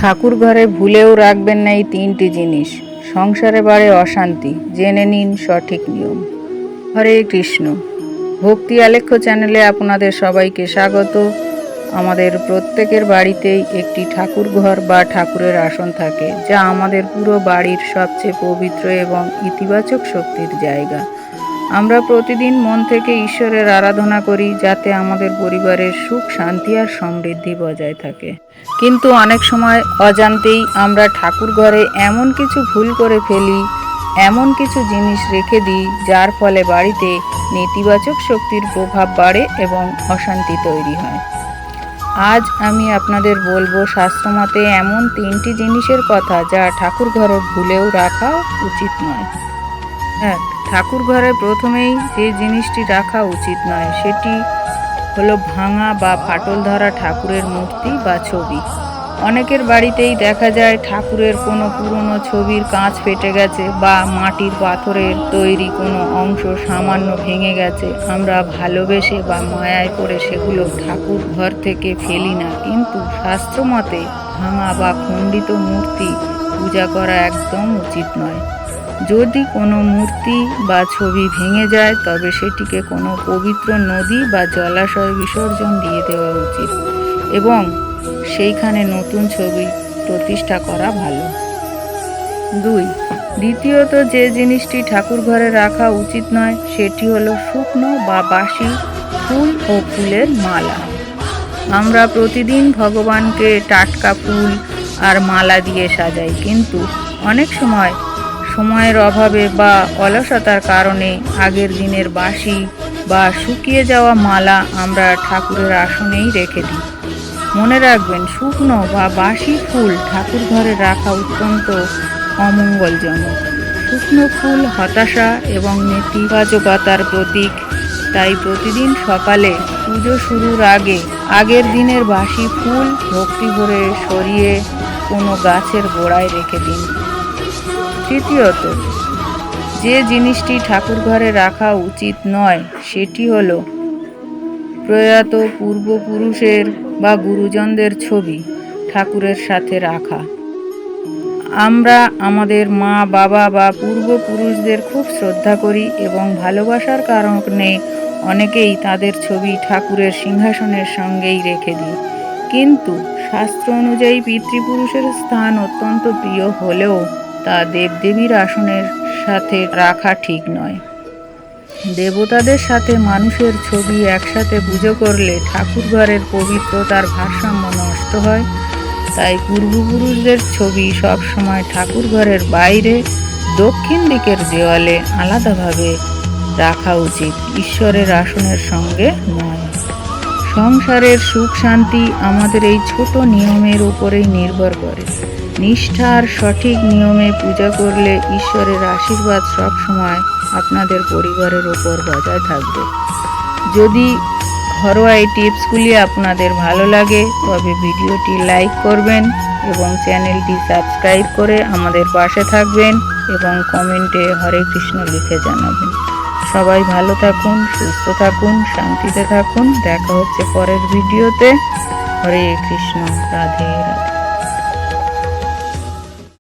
ঠাকুর ঘরে ভুলেও রাখবেন না এই তিনটি জিনিস, সংসারে বাড়ে অশান্তি। জেনে নিন সঠিক নিয়ম। হরে কৃষ্ণ। ভক্তি আলেখ্য চ্যানেলে আপনাদের সবাইকে স্বাগত। আমাদের প্রত্যেকের বাড়িতেই একটি ঠাকুর ঘর বা ঠাকুরের আসন থাকে, যা আমাদের পুরো বাড়ির সবচেয়ে পবিত্র এবং ইতিবাচক শক্তির জায়গা। আমরা প্রতিদিন মন থেকে ঈশ্বরের আরাধনা করি, যাতে আমাদের পরিবারের সুখ, শান্তি আর সমৃদ্ধি বজায় থাকে। কিন্তু অনেক সময় অজান্তেই আমরা ঠাকুর ঘরে এমন কিছু ভুল করে ফেলি, এমন কিছু জিনিস রেখে দিই, যার ফলে বাড়িতে নেতিবাচক শক্তির প্রভাব বাড়ে এবং অশান্তি তৈরি হয়। আজ আমি আপনাদের বলবো শাস্ত্রমতে এমন তিনটি জিনিসের কথা, যা ঠাকুর ঘরে ভুলেও রাখা উচিত নয়। হ্যাঁ, ঠাকুর ঘরে প্রথমেই যে জিনিসটি রাখা উচিত নয় সেটি হলো ভাঙা বা ফাটল ধরা ঠাকুরের মূর্তি বা ছবি। অনেকের বাড়িতেই দেখা যায় ঠাকুরের কোনো পুরনো ছবির কাঁচ ফেটে গেছে বা মাটির পাথরের তৈরি কোনো অংশ সামান্য ভেঙে গেছে। আমরা ভালোবেসে বা মায়ায় পড়ে সেগুলো ঠাকুর ঘর থেকে ফেলি না, কিন্তু শাস্ত্রমতে ভাঙা বা খণ্ডিত মূর্তি পূজা করা একদম উচিত নয়। যদি কোনো মূর্তি বা ছবি ভেঙে যায়, তবে সেটিকে কোনো পবিত্র নদী বা জলাশয়ে বিসর্জন দিয়ে দেওয়া উচিত এবং সেইখানে নতুন ছবি প্রতিষ্ঠা করা ভালো। দ্বিতীয়ত যে জিনিসটি ঠাকুর ঘরে রাখা উচিত নয় সেটি হলো শুকনো বা বাসি ফুল ও ফুলের মালা। আমরা প্রতিদিন ভগবানকে টাটকা ফুল আর মালা দিয়ে সাজাই, কিন্তু অনেক সময়ের অভাবে বা অলসতার কারণে আগের দিনের বাসি বা শুকিয়ে যাওয়া মালা আমরা ঠাকুরের আসনেই রেখে দিই। মনে রাখবেন, শুকনো বা বাসি ফুল ঠাকুর ঘরে রাখা অত্যন্ত অমঙ্গলজনক। শুকনো ফুল হতাশা এবং নেতিবাচকতার প্রতীক, তাই প্রতিদিন সকালে পুজো শুরুর আগে আগের দিনের বাসি ফুল ভক্তি ভরে সরিয়ে কোনো গাছের গোড়ায় রেখে দিন। তৃতীয়ত যে জিনিসটি ঠাকুর ঘরে রাখা উচিত নয় সেটি হলো প্রয়াত পূর্বপুরুষের বা গুরুজনদের ছবি ঠাকুরের সাথে রাখা। আমরা আমাদের মা, বাবা বা পূর্বপুরুষদের খুব শ্রদ্ধা করি এবং ভালোবাসার কারণে অনেকেই তাদের ছবি ঠাকুরের সিংহাসনের সঙ্গেই রেখে দিই। কিন্তু শাস্ত্র অনুযায়ী পিতৃপুরুষের স্থান অত্যন্ত প্রিয় হলেও তা দেবদেবীর আসনের সাথে রাখা ঠিক নয়। দেবতাদের সাথে মানুষের ছবি একসাথে পুজো করলে ঠাকুর ঘরের পবিত্রতার ভারসাম্য নষ্ট হয়। তাই পূর্বপুরুষদের ছবি সবসময় ঠাকুর ঘরের বাইরে দক্ষিণ দিকের দেওয়ালে আলাদাভাবে রাখা উচিত, ঈশ্বরের আসনের সঙ্গে নয়। সংসারের সুখ শান্তি আমাদের এই ছোট নিয়মের উপরেই নির্ভর করে। নিষ্ঠা আর সঠিক নিয়মে পূজা করলে ঈশ্বরের আশীর্বাদ সবসময় আপনাদের পরিবারের ওপর বজায় থাকবে। যদি ঘরোয়া এই টিপসগুলি আপনাদের ভালো লাগে, তবে ভিডিওটি লাইক করবেন এবং চ্যানেলটি সাবস্ক্রাইব করে আমাদের পাশে থাকবেন এবং কমেন্টে হরে কৃষ্ণ লিখে জানাবেন। সবাই ভালো থাকুন, সুস্থ থাকুন, শান্তিতে থাকুন। দেখা হচ্ছে পরের ভিডিওতে। হরে কৃষ্ণ। রাধে রাধে।